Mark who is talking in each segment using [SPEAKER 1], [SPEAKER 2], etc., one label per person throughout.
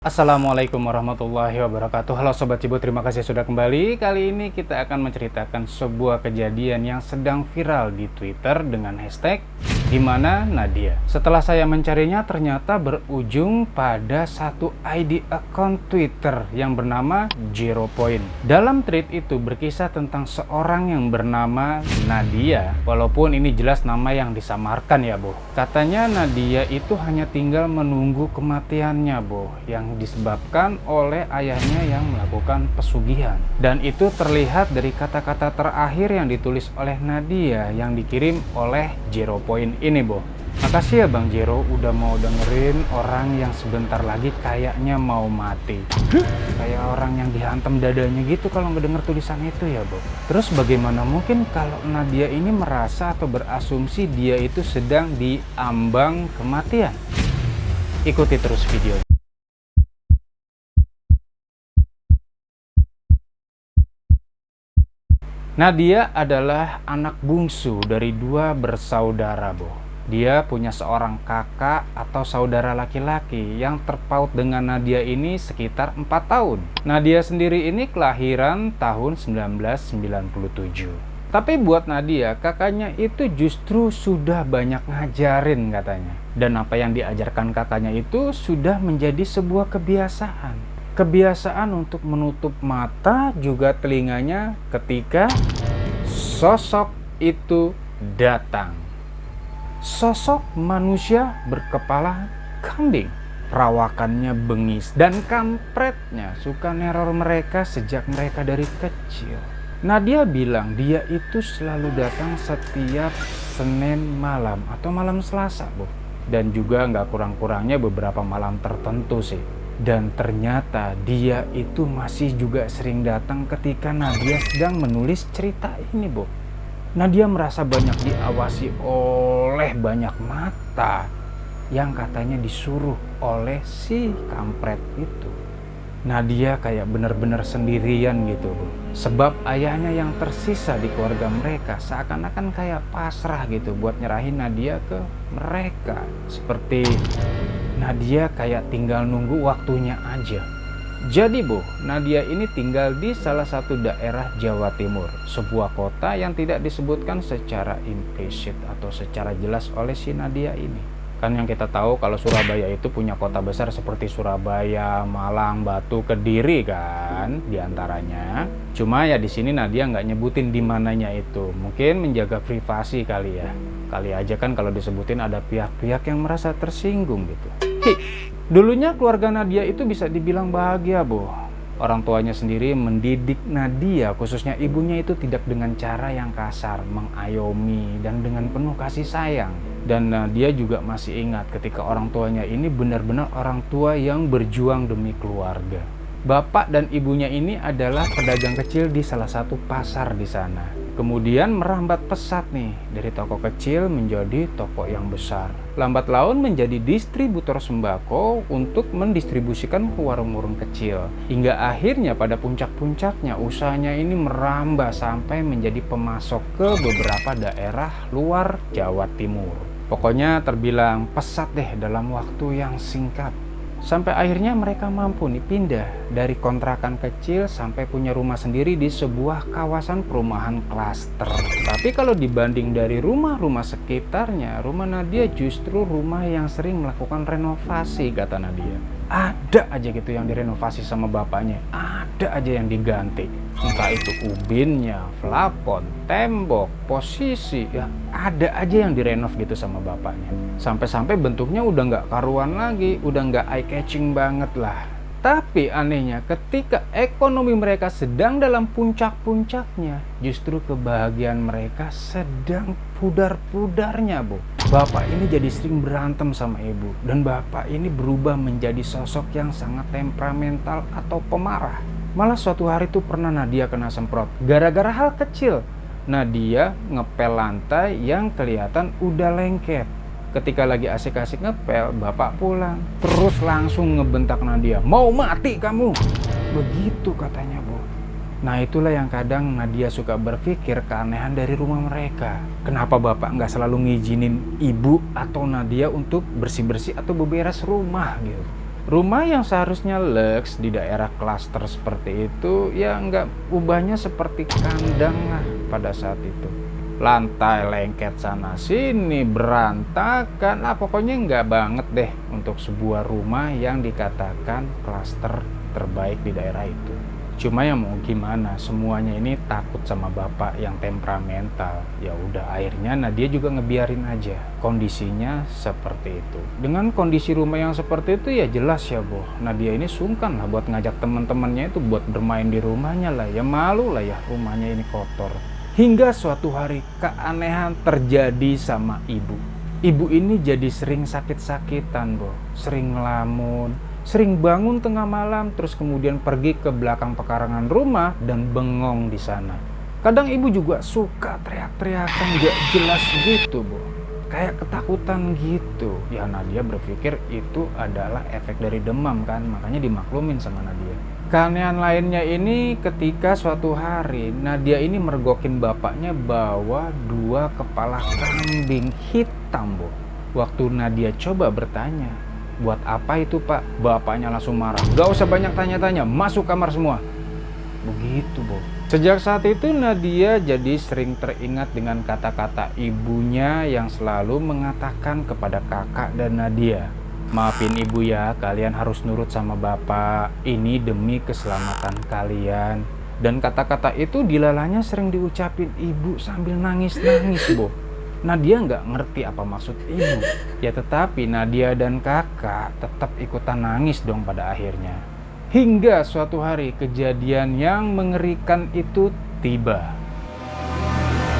[SPEAKER 1] Assalamualaikum warahmatullahi wabarakatuh. Halo Sobat Cibo, terima kasih sudah kembali. Kali ini kita akan menceritakan sebuah kejadian yang sedang viral di Twitter dengan hashtag Dimana Nadia. Setelah saya mencarinya, ternyata berujung pada satu ID akun Twitter yang bernama Zero Point. Dalam tweet itu berkisah tentang seorang yang bernama Nadia, walaupun ini jelas nama yang disamarkan ya Bu. Katanya Nadia itu hanya tinggal menunggu kematiannya Bu, yang disebabkan oleh ayahnya yang melakukan pesugihan. Dan itu terlihat dari kata-kata terakhir yang ditulis oleh Nadia yang dikirim oleh Zero Point ini Bu. Makasih ya Bang Jero udah mau dengerin orang yang sebentar lagi kayaknya mau mati. Kayak orang yang dihantam dadanya gitu kalau ngedenger tulisan itu ya Bu. Terus bagaimana mungkin kalau Nadia ini merasa atau berasumsi dia itu sedang diambang kematian? Ikuti terus videonya. Nadia adalah anak bungsu dari dua bersaudara Bu. Dia punya seorang kakak atau saudara laki-laki yang terpaut dengan Nadia ini sekitar 4 tahun. Nadia sendiri ini kelahiran tahun 1997. Tapi buat Nadia, kakaknya itu justru sudah banyak ngajarin katanya. Dan apa yang diajarkan kakaknya itu sudah menjadi sebuah kebiasaan. Kebiasaan untuk menutup mata juga telinganya ketika sosok itu datang. Sosok manusia berkepala kambing. Perawakannya bengis dan kampretnya suka neror mereka sejak mereka dari kecil. Nadia bilang dia itu selalu datang setiap Senin malam atau malam Selasa Bu. Dan juga nggak kurang-kurangnya beberapa malam tertentu sih. Dan ternyata dia itu masih juga sering datang ketika Nadia sedang menulis cerita ini Bu. Nadia merasa banyak diawasi oleh banyak mata yang katanya disuruh oleh si kampret itu. Nadia kayak bener-bener sendirian gitu Bu. Sebab ayahnya yang tersisa di keluarga mereka seakan-akan kayak pasrah gitu buat nyerahin Nadia ke mereka. Seperti Nadia kayak tinggal nunggu waktunya aja. Jadi Bu, Nadia ini tinggal di salah satu daerah Jawa Timur, sebuah kota yang tidak disebutkan secara implisit atau secara jelas oleh si Nadia ini. Kan yang kita tahu kalau Surabaya itu punya kota besar seperti Surabaya, Malang, Batu, Kediri kan diantaranya. Cuma ya di sini Nadia nggak nyebutin di mananya itu, mungkin menjaga privasi kali ya. Kali aja kan kalau disebutin ada pihak-pihak yang merasa tersinggung gitu. Dulunya keluarga Nadia itu bisa dibilang bahagia Bu. Orang tuanya sendiri mendidik Nadia, khususnya ibunya itu tidak dengan cara yang kasar, mengayomi dan dengan penuh kasih sayang. Dan Nadia juga masih ingat ketika orang tuanya ini benar-benar orang tua yang berjuang demi keluarga. Bapak dan ibunya ini adalah pedagang kecil di salah satu pasar di sana. Kemudian merambat pesat nih dari toko kecil menjadi toko yang besar. Lambat laun menjadi distributor sembako untuk mendistribusikan ke warung-warung kecil. Hingga akhirnya pada puncak-puncaknya usahanya ini merambah sampai menjadi pemasok ke beberapa daerah luar Jawa Timur. Pokoknya terbilang pesat deh dalam waktu yang singkat. Sampai akhirnya mereka mampu nih pindah dari kontrakan kecil sampai punya rumah sendiri di sebuah kawasan perumahan klaster. Tapi kalau dibanding dari rumah-rumah sekitarnya, rumah Nadia justru rumah yang sering melakukan renovasi kata Nadia. Ada aja gitu yang direnovasi sama bapaknya, ada aja yang diganti. Entah itu ubinnya, plafon, tembok, posisi, ya ada aja yang direnov gitu sama bapaknya. Sampai-sampai bentuknya udah nggak karuan lagi, udah nggak eye-catching banget lah. Tapi anehnya ketika ekonomi mereka sedang dalam puncak-puncaknya, justru kebahagiaan mereka sedang pudar-pudarnya Bu. Bapak ini jadi sering berantem sama ibu, dan bapak ini berubah menjadi sosok yang sangat temperamental atau pemarah. Malah suatu hari tuh pernah Nadia kena semprot gara-gara hal kecil. Nadia ngepel lantai yang kelihatan udah lengket. Ketika lagi asik-asik ngepel, bapak pulang terus langsung ngebentak Nadia, "Mau mati kamu!" Begitu katanya Bu. Nah itulah yang kadang Nadia suka berpikir keanehan dari rumah mereka. Kenapa bapak nggak selalu ngizinin ibu atau Nadia untuk bersih-bersih atau beberes rumah gitu. Rumah yang seharusnya leks di daerah klaster seperti itu, ya nggak ubahnya seperti kandang lah pada saat itu. Lantai lengket sana sini, berantakan, pokoknya nggak banget deh untuk sebuah rumah yang dikatakan klaster terbaik di daerah itu. Cuma ya mau gimana, semuanya ini takut sama bapak yang temperamental. Ya udah, akhirnya Nadia juga ngebiarin aja kondisinya seperti itu. Dengan kondisi rumah yang seperti itu ya jelas ya boh, Nadia ini sungkan lah buat ngajak teman-temannya itu buat bermain di rumahnya lah. Ya malu lah ya, rumahnya ini kotor. Hingga suatu hari keanehan terjadi sama ibu. Ibu ini jadi sering sakit-sakitan boh, sering ngelamun, sering bangun tengah malam, terus kemudian pergi ke belakang pekarangan rumah dan bengong di sana. Kadang ibu juga suka teriak-teriakan gak jelas gitu, Bu. Kayak ketakutan gitu. Ya Nadia berpikir itu adalah efek dari demam kan, makanya dimaklumin sama Nadia. Keanehan lainnya ini ketika suatu hari Nadia ini mergokin bapaknya bawa 2 kepala kambing hitam, Bu. Waktu Nadia coba bertanya, "Buat apa itu pak?" Bapaknya langsung marah. "Gak usah banyak tanya-tanya, masuk kamar semua." Begitu, Bu. Sejak saat itu Nadia jadi sering teringat dengan kata-kata ibunya yang selalu mengatakan kepada kakak dan Nadia, "Maafin ibu ya, kalian harus nurut sama bapak, ini demi keselamatan kalian." Dan kata-kata itu dilalanya sering diucapin ibu sambil nangis-nangis, Bu. Nadia nggak ngerti apa maksud ibu. Ya tetapi Nadia dan kakak tetap ikutan nangis dong pada akhirnya. Hingga suatu hari kejadian yang mengerikan itu tiba.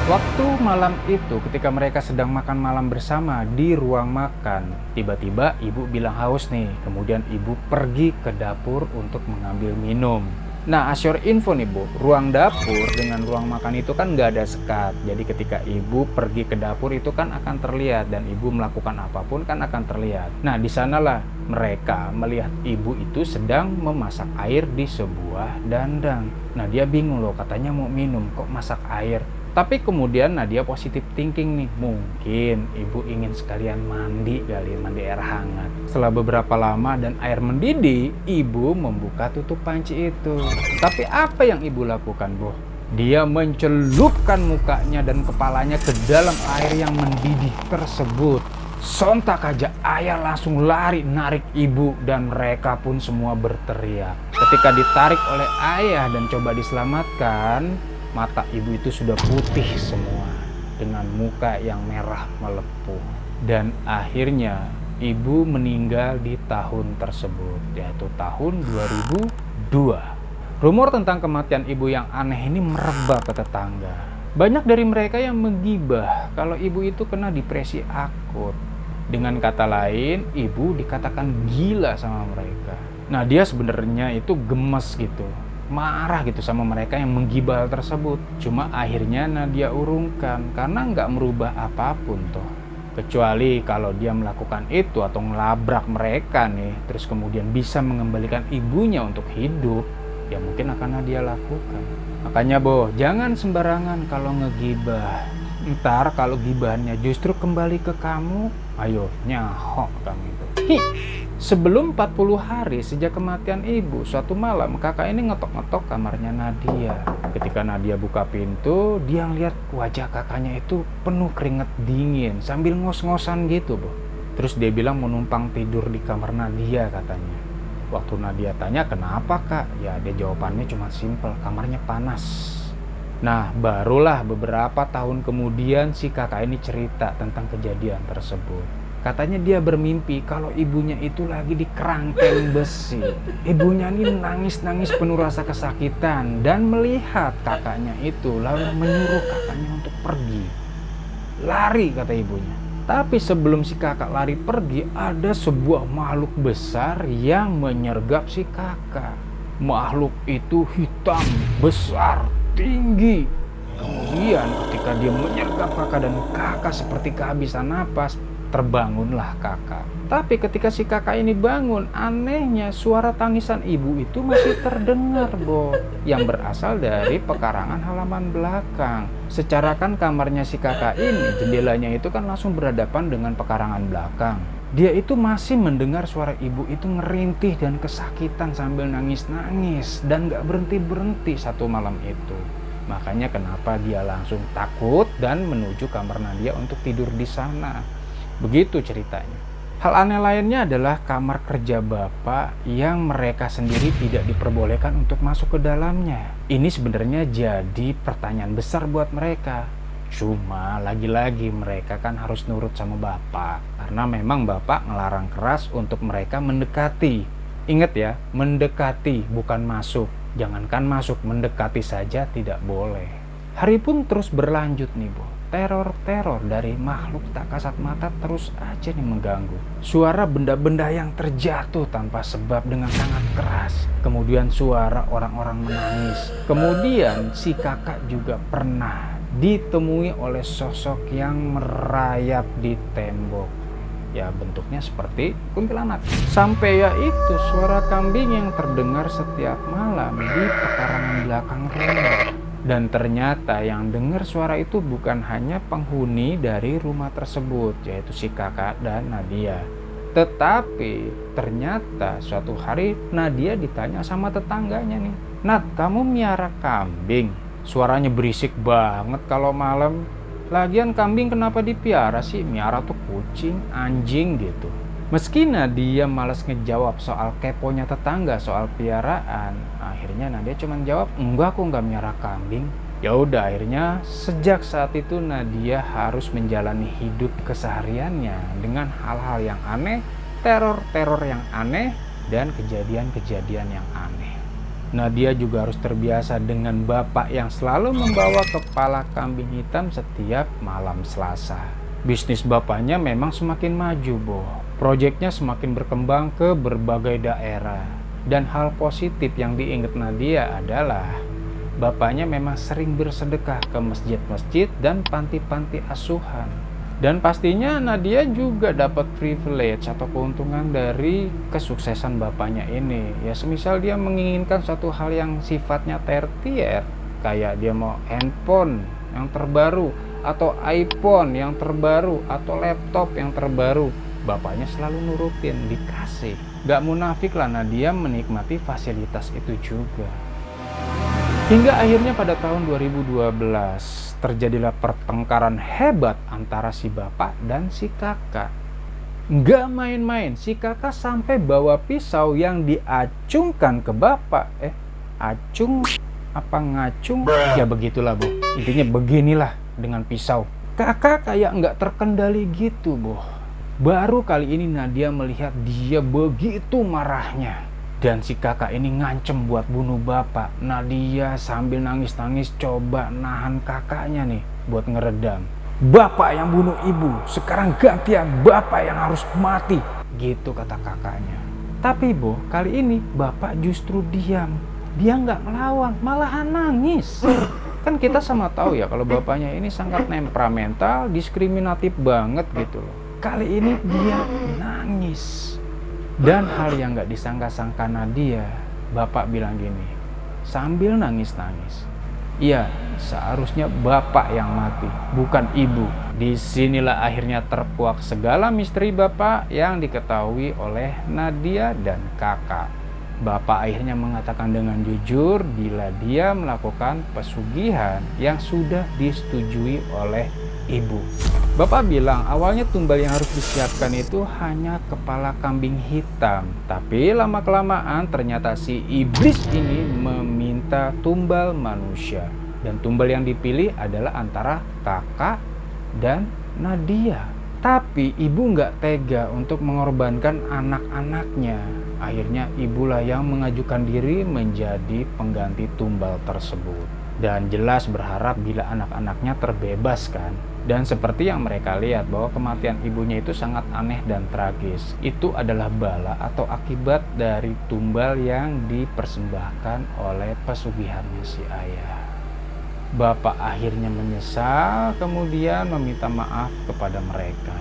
[SPEAKER 1] Waktu malam itu ketika mereka sedang makan malam bersama di ruang makan, tiba-tiba ibu bilang haus nih. Kemudian ibu pergi ke dapur untuk mengambil minum. Nah, as your info nih Bu, ruang dapur dengan ruang makan itu kan nggak ada sekat. Jadi ketika ibu pergi ke dapur itu kan akan terlihat, dan ibu melakukan apapun kan akan terlihat. Nah, di sanalah mereka melihat ibu itu sedang memasak air di sebuah dandang. Nah, dia bingung loh, katanya mau minum, kok masak air? Tapi kemudian Nadia positif thinking nih, mungkin ibu ingin sekalian mandi kali, mandi air hangat. Setelah beberapa lama dan air mendidih, ibu membuka tutup panci itu. Tapi apa yang ibu lakukan, Bu? Dia mencelupkan mukanya dan kepalanya ke dalam air yang mendidih tersebut. Sontak aja ayah langsung lari narik ibu dan mereka pun semua berteriak. Ketika ditarik oleh ayah dan coba diselamatkan, mata ibu itu sudah putih semua dengan muka yang merah melepuh. Dan akhirnya ibu meninggal di tahun tersebut, yaitu tahun 2002. Rumor tentang kematian ibu yang aneh ini merebak ke tetangga. Banyak dari mereka yang menggibah kalau ibu itu kena depresi akut. Dengan kata lain, ibu dikatakan gila sama mereka. Nah, dia sebenarnya itu gemes gitu, marah gitu sama mereka yang menggibah tersebut. Cuma akhirnya Nadia urungkan karena nggak merubah apapun toh. Kecuali kalau dia melakukan itu atau ngelabrak mereka nih, terus kemudian bisa mengembalikan ibunya untuk hidup, ya mungkin akan Nadia lakukan. Makanya Bo, jangan sembarangan kalau ngegibah. Ntar kalau gibahannya justru kembali ke kamu, ayo nyahok kamu itu. Sebelum 40 hari sejak kematian ibu, suatu malam kakak ini ngetok-ngetok kamarnya Nadia. Ketika Nadia buka pintu, dia ngeliat wajah kakaknya itu penuh keringat dingin sambil ngos-ngosan gitu, Bu. Terus dia bilang mau numpang tidur di kamar Nadia katanya. Waktu Nadia tanya kenapa kak, ya dia jawabannya cuma simpel, kamarnya panas. Nah, barulah beberapa tahun kemudian si kakak ini cerita tentang kejadian tersebut. Katanya dia bermimpi kalau ibunya itu lagi di kerangkeng besi. Ibunya ini nangis-nangis penuh rasa kesakitan dan melihat kakaknya itu lalu menyuruh kakaknya untuk pergi. Lari kata ibunya. Tapi sebelum si kakak lari pergi, ada sebuah makhluk besar yang menyergap si kakak. Makhluk itu hitam, besar, tinggi. Kemudian ketika dia menyergap kakak dan kakak seperti kehabisan napas, terbangunlah kakak. Tapi ketika si kakak ini bangun, anehnya suara tangisan ibu itu masih terdengar, Bo, yang berasal dari pekarangan halaman belakang. Secara kan kamarnya si kakak ini, jendelanya itu kan langsung berhadapan dengan pekarangan belakang. Dia itu masih mendengar suara ibu itu ngerintih dan kesakitan sambil nangis-nangis dan gak berhenti-berhenti satu malam itu. Makanya kenapa dia langsung takut dan menuju kamar Nadia untuk tidur di sana. Begitu ceritanya. Hal aneh lainnya adalah kamar kerja bapak yang mereka sendiri tidak diperbolehkan untuk masuk ke dalamnya. Ini sebenarnya jadi pertanyaan besar buat mereka. Cuma lagi-lagi mereka kan harus nurut sama bapak, karena memang bapak ngelarang keras untuk mereka mendekati. Ingat ya, mendekati bukan masuk. Jangankan masuk, mendekati saja tidak boleh. Hari pun terus berlanjut nih, Bo. Teror-teror dari makhluk tak kasat mata terus aja nih mengganggu. Suara benda-benda yang terjatuh tanpa sebab dengan sangat keras. Kemudian suara orang-orang menangis. Kemudian si kakak juga pernah ditemui oleh sosok yang merayap di tembok. Ya bentuknya seperti kuntilanak. Sampai ya itu suara kambing yang terdengar setiap malam di pekarangan belakang rumah. Dan ternyata yang dengar suara itu bukan hanya penghuni dari rumah tersebut, yaitu si kakak dan Nadia. Tetapi ternyata suatu hari Nadia ditanya sama tetangganya nih, "Nat, kamu miara kambing?" Suaranya berisik banget kalau malam. Lagian kambing kenapa dipiara sih? Miara tuh kucing, anjing gitu. Meski Nadia malas ngejawab soal keponya tetangga soal piaraan, akhirnya Nadia cuma jawab, "Enggak, aku nggak miara kambing." Ya udah, akhirnya sejak saat itu Nadia harus menjalani hidup kesehariannya dengan hal-hal yang aneh, teror-teror yang aneh, dan kejadian-kejadian yang aneh. Nadia juga harus terbiasa dengan bapak yang selalu membawa kepala kambing hitam setiap malam Selasa. Bisnis bapaknya memang semakin maju, Bo. Proyeknya semakin berkembang ke berbagai daerah. Dan hal positif yang diingat Nadia adalah bapaknya memang sering bersedekah ke masjid-masjid dan panti-panti asuhan. Dan pastinya Nadia juga dapat privilege atau keuntungan dari kesuksesan bapaknya ini. Ya semisal dia menginginkan suatu hal yang sifatnya tertier, kayak dia mau handphone yang terbaru, atau iPhone yang terbaru, atau laptop yang terbaru, bapaknya selalu nurutin, dikasih. Gak munafik lah Nadia menikmati fasilitas itu juga. Hingga akhirnya pada tahun 2012 terjadilah pertengkaran hebat antara si bapak dan si kakak. Gak main-main, si kakak sampai bawa pisau yang diacungkan ke bapak. Acung apa ngacung? Ya begitulah, Bu. Intinya beginilah dengan pisau. Kakak kayak nggak terkendali gitu, Bu. Baru kali ini Nadia melihat dia begitu marahnya. Dan si kakak ini ngancem buat bunuh bapak. Nadia sambil nangis-nangis coba nahan kakaknya nih buat ngeredam. "Bapak yang bunuh ibu, sekarang gantian bapak yang harus mati," gitu kata kakaknya. Tapi Bu, kali ini bapak justru diam. Dia nggak ngelawan, malahan nangis. Kan kita sama tahu ya kalau bapaknya ini sangat temperamental, diskriminatif banget gitu loh. Kali ini dia nangis. Dan hal yang gak disangka-sangka Nadia, bapak bilang gini, sambil nangis-nangis, "Iya, seharusnya bapak yang mati, bukan ibu." Disinilah akhirnya terkuak segala misteri bapak yang diketahui oleh Nadia dan kakak. Bapak akhirnya mengatakan dengan jujur bila dia melakukan pesugihan yang sudah disetujui oleh ibu. Bapak bilang awalnya tumbal yang harus disiapkan itu hanya kepala kambing hitam. Tapi lama-kelamaan ternyata si iblis ini meminta tumbal manusia. Dan tumbal yang dipilih adalah antara kakak dan Nadia. Tapi ibu nggak tega untuk mengorbankan anak-anaknya. Akhirnya ibulah yang mengajukan diri menjadi pengganti tumbal tersebut. Dan jelas berharap bila anak-anaknya terbebaskan. Dan seperti yang mereka lihat bahwa kematian ibunya itu sangat aneh dan tragis. Itu adalah bala atau akibat dari tumbal yang dipersembahkan oleh pesugihannya si ayah. Bapak akhirnya menyesal, kemudian meminta maaf kepada mereka.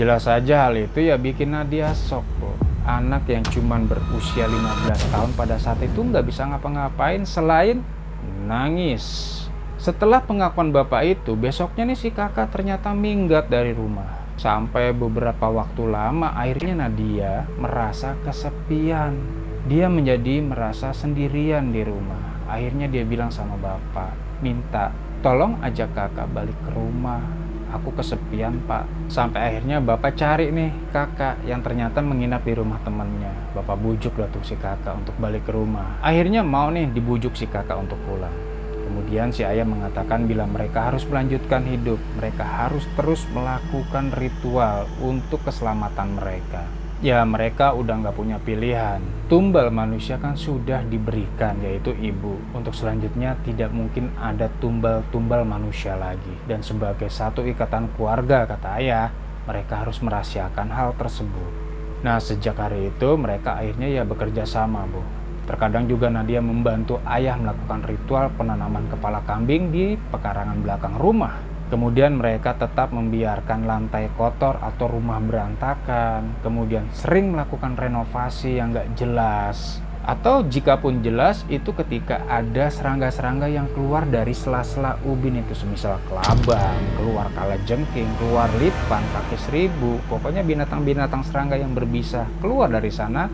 [SPEAKER 1] Jelas saja hal itu ya bikin Nadia shock, Bu. Anak yang cuman berusia 15 tahun pada saat itu nggak bisa ngapa-ngapain selain nangis. Setelah pengakuan bapak itu, besoknya nih si kakak ternyata minggat dari rumah. Sampai beberapa waktu lama akhirnya Nadia merasa kesepian. Dia menjadi merasa sendirian di rumah. Akhirnya dia bilang sama bapak, minta tolong ajak kakak balik ke rumah. Aku kesepian pak. Sampai akhirnya bapak cari nih kakak yang ternyata menginap di rumah temannya. Bapak bujuk lah tuh si kakak untuk balik ke rumah. Akhirnya mau nih dibujuk si kakak untuk pulang. Kemudian si ayah mengatakan bila mereka harus melanjutkan hidup, mereka harus terus melakukan ritual untuk keselamatan mereka. Ya mereka udah nggak punya pilihan. Tumbal manusia kan sudah diberikan, yaitu ibu. Untuk selanjutnya tidak mungkin ada tumbal-tumbal manusia lagi. Dan sebagai satu ikatan keluarga, kata ayah, mereka harus merahasiakan hal tersebut. Nah sejak hari itu mereka akhirnya ya bekerja sama, Bu. Terkadang juga Nadia membantu ayah melakukan ritual penanaman kepala kambing di pekarangan belakang rumah. Kemudian mereka tetap membiarkan lantai kotor atau rumah berantakan. Kemudian sering melakukan renovasi yang gak jelas. Atau jika pun jelas itu ketika ada serangga-serangga yang keluar dari sela-sela ubin itu. Semisal kelabang, keluar kalajengking, keluar lipan, kaki seribu. Pokoknya binatang-binatang serangga yang berbisa keluar dari sana.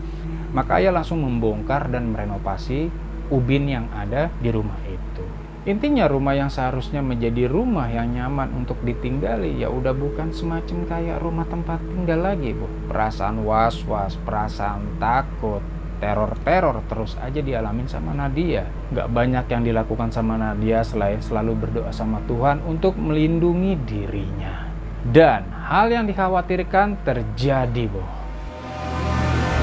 [SPEAKER 1] Maka ayah langsung membongkar dan merenovasi ubin yang ada di rumah itu. Intinya rumah yang seharusnya menjadi rumah yang nyaman untuk ditinggali ya udah bukan semacam kayak rumah tempat tinggal lagi, Bu. Perasaan was-was, perasaan takut, teror-teror terus aja dialamin sama Nadia. Gak banyak yang dilakukan sama Nadia selain selalu berdoa sama Tuhan untuk melindungi dirinya. Dan hal yang dikhawatirkan terjadi, Bu.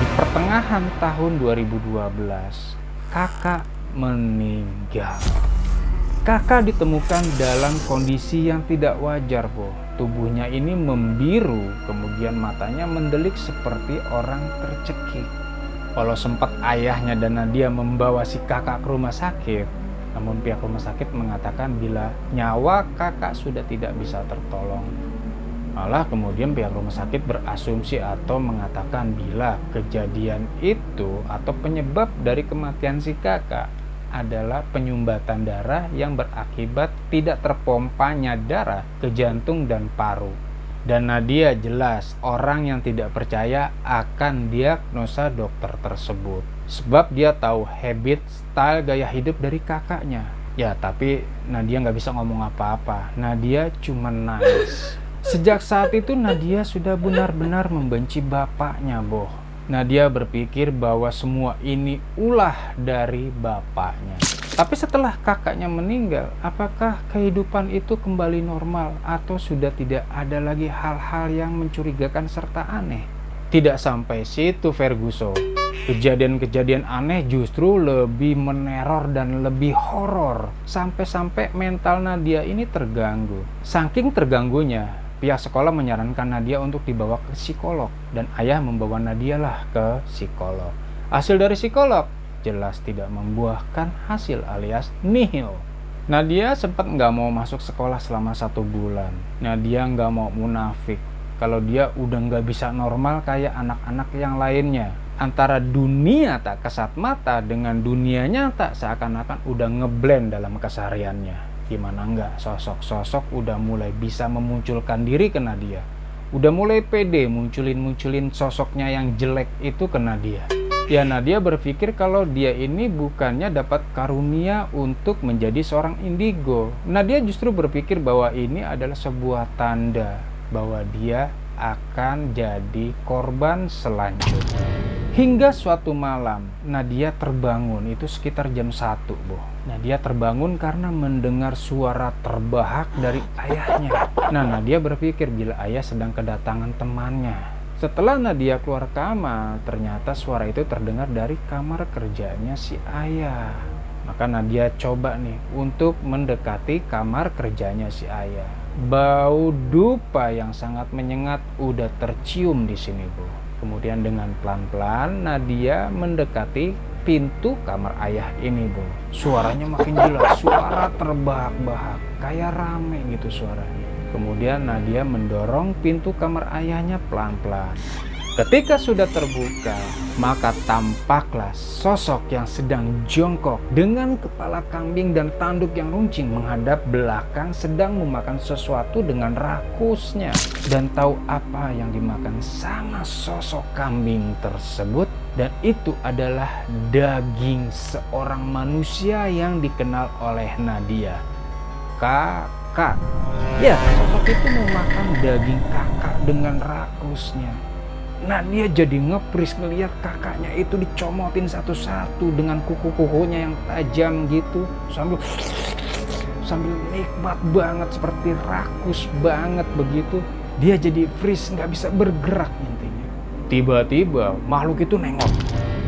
[SPEAKER 1] Di pertengahan tahun 2012, kakak meninggal. Kakak ditemukan dalam kondisi yang tidak wajar, Bu. Tubuhnya ini membiru, kemudian matanya mendelik seperti orang tercekik. Walau sempat ayahnya dan Nadia membawa si kakak ke rumah sakit, namun pihak rumah sakit mengatakan bila nyawa kakak sudah tidak bisa tertolong. Malah kemudian pihak rumah sakit berasumsi atau mengatakan bila kejadian itu atau penyebab dari kematian si kakak adalah penyumbatan darah yang berakibat tidak terpompanya darah ke jantung dan paru. Dan Nadia jelas orang yang tidak percaya akan diagnosa dokter tersebut. Sebab dia tahu habit, style, gaya hidup dari kakaknya. Ya tapi Nadia nggak bisa ngomong apa-apa. Nadia cuma nangis. Sejak saat itu Nadia sudah benar-benar membenci bapaknya, Boh. Nadia berpikir bahwa semua ini ulah dari bapaknya. Tapi setelah kakaknya meninggal, apakah kehidupan itu kembali normal atau sudah tidak ada lagi hal-hal yang mencurigakan serta aneh? Tidak sampai situ, Ferguson. Kejadian-kejadian aneh justru lebih meneror dan lebih horor. Sampai-sampai mental Nadia ini terganggu. Saking terganggunya, pihak sekolah menyarankan Nadia untuk dibawa ke psikolog dan ayah membawa Nadia lah ke psikolog. Hasil dari psikolog jelas tidak membuahkan hasil alias nihil. Nadia sempat nggak mau masuk sekolah selama 1 bulan. Nadia nggak mau munafik kalau dia udah nggak bisa normal kayak anak-anak yang lainnya. Antara dunia tak kasat mata dengan dunia nyata seakan-akan udah ngeblend dalam kesehariannya. Gimana enggak, sosok-sosok udah mulai bisa memunculkan diri ke Nadia. Udah mulai pede munculin sosoknya yang jelek itu ke Nadia. Ya Nadia berpikir kalau dia ini bukannya dapat karunia untuk menjadi seorang indigo. Nadia justru berpikir bahwa ini adalah sebuah tanda bahwa dia akan jadi korban selanjutnya. Hingga suatu malam Nadia terbangun, itu sekitar jam 1, Bu. Nadia terbangun karena mendengar suara terbahak dari ayahnya. Nah Nadia berpikir bila ayah sedang kedatangan temannya. Setelah Nadia keluar kamar, ternyata suara itu terdengar dari kamar kerjanya si ayah. Maka Nadia coba nih untuk mendekati kamar kerjanya si ayah. Bau dupa yang sangat menyengat udah tercium di sini, Bu. Kemudian dengan pelan-pelan Nadia mendekati pintu kamar ayah ini, Bu. Suaranya makin jelas, suara terbahak-bahak, kayak rame gitu suaranya. Kemudian Nadia mendorong pintu kamar ayahnya pelan-pelan. Ketika sudah terbuka, maka tampaklah sosok yang sedang jongkok dengan kepala kambing dan tanduk yang runcing menghadap belakang sedang memakan sesuatu dengan rakusnya. Dan tahu apa yang dimakan sama sosok kambing tersebut? Dan itu adalah daging seorang manusia yang dikenal oleh Nadia. Kakak. Ya, sosok itu memakan daging kakak dengan rakusnya. Nadia jadi ngepris ngeliat kakaknya itu dicomotin satu-satu dengan kuku-kukunya yang tajam gitu, sambil nikmat banget, seperti rakus banget begitu. Dia jadi freeze, nggak bisa bergerak intinya. Tiba-tiba makhluk itu nengok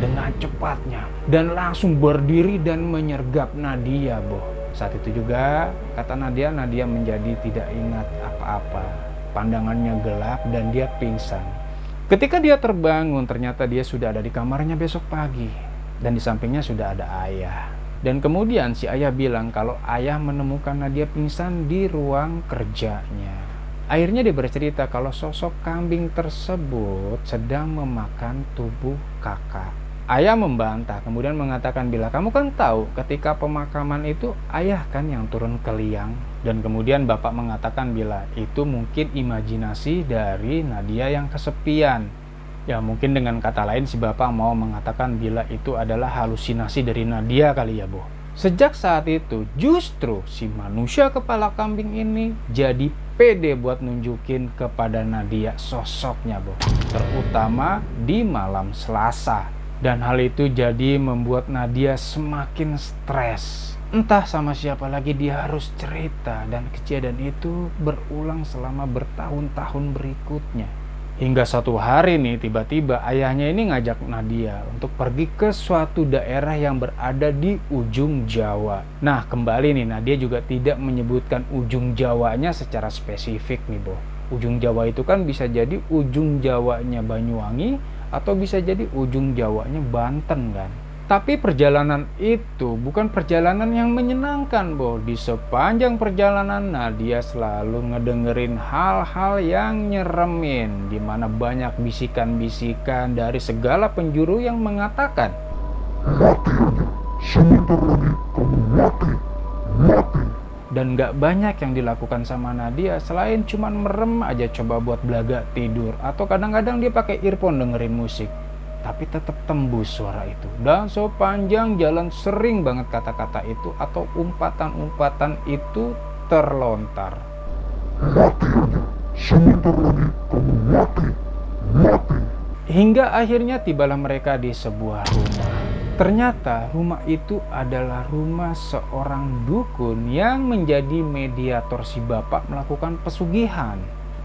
[SPEAKER 1] dengan cepatnya dan langsung berdiri dan menyergap Nadia, boh. Saat itu juga kata Nadia menjadi tidak ingat apa-apa. Pandangannya gelap dan dia pingsan. Ketika dia terbangun, ternyata dia sudah ada di kamarnya besok pagi. Dan di sampingnya sudah ada ayah. Dan kemudian si ayah bilang kalau ayah menemukan Nadia pingsan di ruang kerjanya. Akhirnya dia bercerita kalau sosok kambing tersebut sedang memakan tubuh kakak. Ayah membantah, kemudian mengatakan, bila kamu kan tahu ketika pemakaman itu ayah kan yang turun ke liang. Dan kemudian bapak mengatakan bila itu mungkin imajinasi dari Nadia yang kesepian. Ya mungkin dengan kata lain si bapak mau mengatakan bila itu adalah halusinasi dari Nadia kali ya, boh. Sejak saat itu justru si manusia kepala kambing ini jadi pede buat nunjukin kepada Nadia sosoknya, boh. Terutama di malam Selasa. Dan hal itu jadi membuat Nadia semakin stres. Entah sama siapa lagi dia harus cerita, dan kejadian itu berulang selama bertahun-tahun berikutnya. Hingga suatu hari nih tiba-tiba ayahnya ini ngajak Nadia untuk pergi ke suatu daerah yang berada di ujung Jawa. Nah kembali nih Nadia juga tidak menyebutkan ujung Jawanya secara spesifik nih, boh. Ujung Jawa itu kan bisa jadi ujung Jawanya Banyuwangi atau bisa jadi ujung Jawanya Banten kan. Tapi perjalanan itu bukan perjalanan yang menyenangkan, boh. Di sepanjang perjalanan Nadia selalu ngedengerin hal-hal yang nyeremin, dimana banyak bisikan-bisikan dari segala penjuru yang mengatakan, "Mati aja, sebentar lagi kamu mati. Dan gak banyak yang dilakukan sama Nadia selain cuman merem aja coba buat belaga tidur, atau kadang-kadang dia pakai earphone dengerin musik. Tapi tetap tembus suara itu. Dan sepanjang jalan sering banget kata-kata itu atau umpatan-umpatan itu terlontar. "Mati aja, sebentar lagi kamu mati. Hingga akhirnya tibalah mereka di sebuah rumah. Ternyata rumah itu adalah rumah seorang dukun yang menjadi mediator si bapak melakukan pesugihan.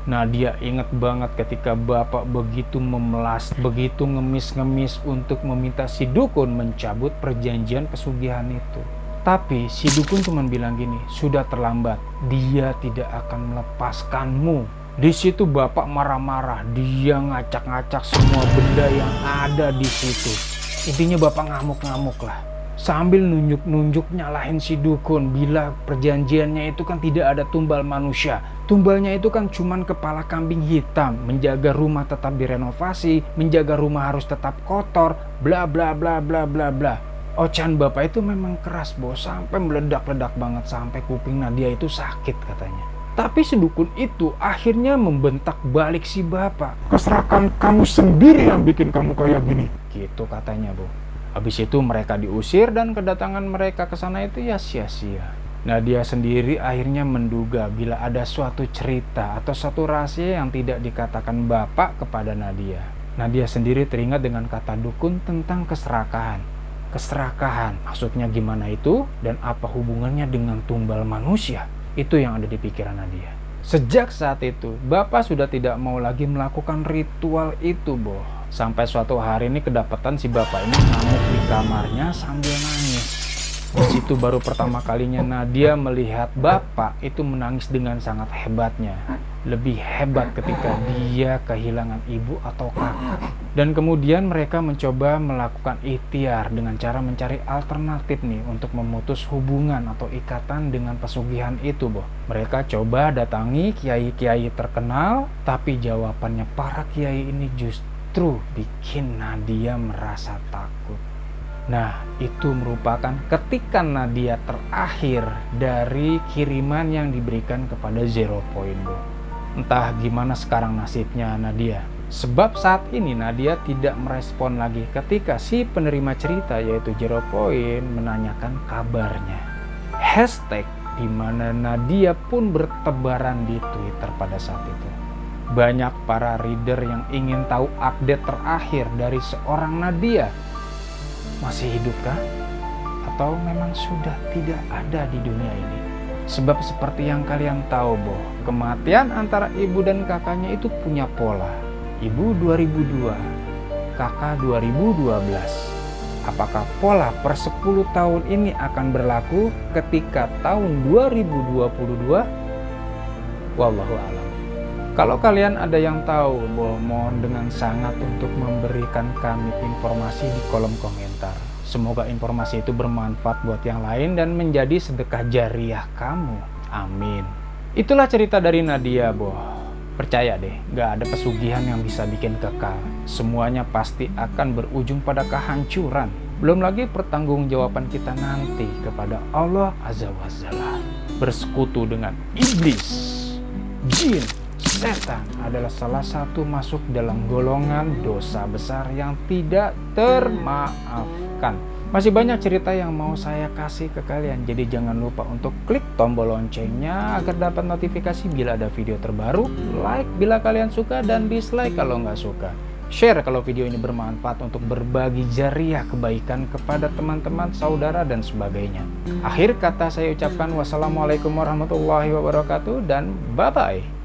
[SPEAKER 1] Nah dia ingat banget ketika bapak begitu memelas, begitu ngemis-ngemis untuk meminta si dukun mencabut perjanjian pesugihan itu. Tapi si dukun cuma bilang gini, sudah terlambat, dia tidak akan melepaskanmu. Di situ bapak marah-marah, dia ngacak-ngacak semua benda yang ada di situ. Intinya bapak ngamuk-ngamuk lah. Sambil nunjuk-nunjuk nyalahin si dukun bila perjanjiannya itu kan tidak ada tumbal manusia. Tumbalnya itu kan cuman kepala kambing hitam, menjaga rumah tetap direnovasi, menjaga rumah harus tetap kotor, bla bla bla bla bla bla. Ocehan bapak itu memang keras, bos, sampai meledak-ledak banget, sampai kuping Nadia itu sakit katanya. Tapi si dukun itu akhirnya membentak balik si bapak. "Keserahkan kamu sendiri yang bikin kamu kayak gini," gitu katanya, bu. Habis itu mereka diusir dan kedatangan mereka ke sana itu ya sia-sia. Nah dia sendiri akhirnya menduga bila ada suatu cerita atau suatu rahasia yang tidak dikatakan bapak kepada Nadia. Nadia sendiri teringat dengan kata dukun tentang keserakahan. Keserakahan maksudnya gimana itu dan apa hubungannya dengan tumbal manusia? Itu yang ada di pikiran Nadia. Sejak saat itu, bapak sudah tidak mau lagi melakukan ritual itu, boh. Sampai suatu hari ini kedapatan si bapak ini ngamuk di kamarnya sambil nangis. Di situ baru pertama kalinya Nadia melihat bapak itu menangis dengan sangat hebatnya. Lebih hebat ketika dia kehilangan ibu atau kakak. Dan kemudian mereka mencoba melakukan ikhtiar dengan cara mencari alternatif nih untuk memutus hubungan atau ikatan dengan pesugihan itu, boh. Mereka coba datangi kiai-kiai terkenal, tapi jawabannya para kiai ini justru justru bikin Nadia merasa takut. Nah, itu merupakan ketika Nadia terakhir dari kiriman yang diberikan kepada Zero Point, Bo. Entah gimana sekarang nasibnya Nadia. Sebab saat ini Nadia tidak merespon lagi ketika si penerima cerita yaitu Zero Point menanyakan kabarnya. Hashtag di mana Nadia pun bertebaran di Twitter pada saat itu. Banyak para reader yang ingin tahu update terakhir dari seorang Nadia. Masih hidupkah? Atau memang sudah tidak ada di dunia ini? Sebab seperti yang kalian tahu, Boh, kematian antara ibu dan kakaknya itu punya pola. Ibu 2002, kakak 2012. Apakah pola per 10 tahun ini akan berlaku ketika tahun 2022? Wallahu a'lam. Kalau kalian ada yang tahu, mohon dengan sangat untuk memberikan kami informasi di kolom komentar. Semoga informasi itu bermanfaat buat yang lain dan menjadi sedekah jariah kamu. Amin. Itulah cerita dari Nadia, Boh. Percaya deh, gak ada pesugihan yang bisa bikin kekal. Semuanya pasti akan berujung pada kehancuran. Belum lagi pertanggungjawaban kita nanti kepada Allah Azza wa Jalla. Bersekutu dengan iblis, jin, setan adalah salah satu masuk dalam golongan dosa besar yang tidak termaafkan. Masih banyak cerita yang mau saya kasih ke kalian, jadi jangan lupa untuk klik tombol loncengnya agar dapat notifikasi bila ada video terbaru, like bila kalian suka dan dislike kalau nggak suka. Share kalau video ini bermanfaat untuk berbagi jariah kebaikan kepada teman-teman, saudara, dan sebagainya. Akhir kata saya ucapkan wassalamualaikum warahmatullahi wabarakatuh dan bye-bye.